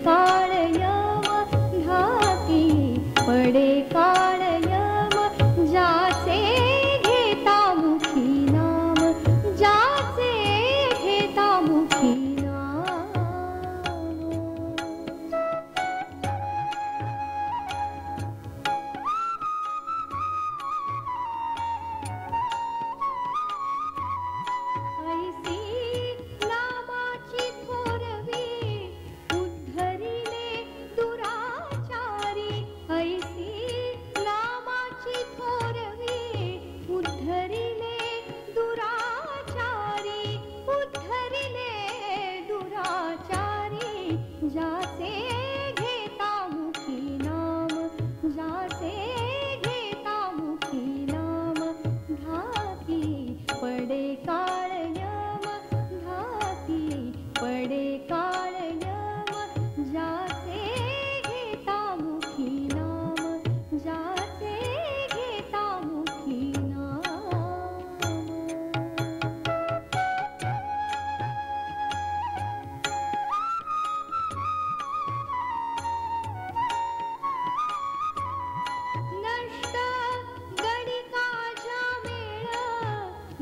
काळ यम घाती पडे काळ यम ज्याचे घेता मुखी नाम ज्याचे घेता मुखी ज्याचे घेता मुखी नाम ज्याचे घेता मुखी नाम घाती पडे काळ यम घाती पडे काळ यम ज्याचे घेता मुखी नाम ज्याचे घेता मुखी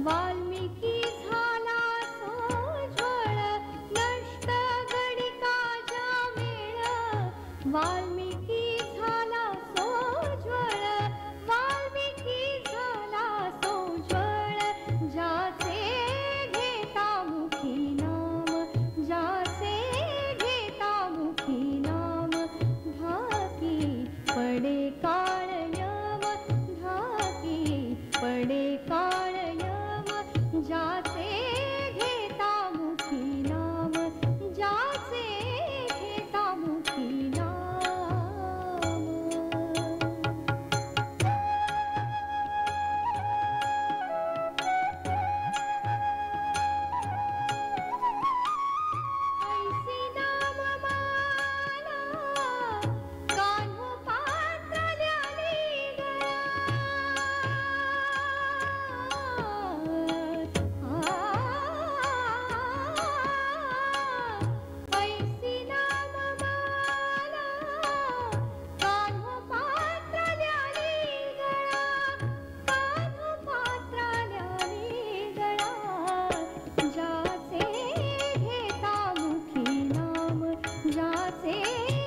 वाल्मिकी झाला सोज्वळ नष्ट गणिकाच्या मेळ वाल्मिकी झाला सोज्वळ वाल्मिकी झाला सोज्वळ ज्याचे घेता मुखी नाम ज्याचे घेता मुखी नाम घाती पडे काळ यम घाती पडे काळ ज्याचे घेता मुखी नाम ज्याचे घेता मुखी नाम ऐसी नाम माला कान्हो पात्रल्याने ज्याचे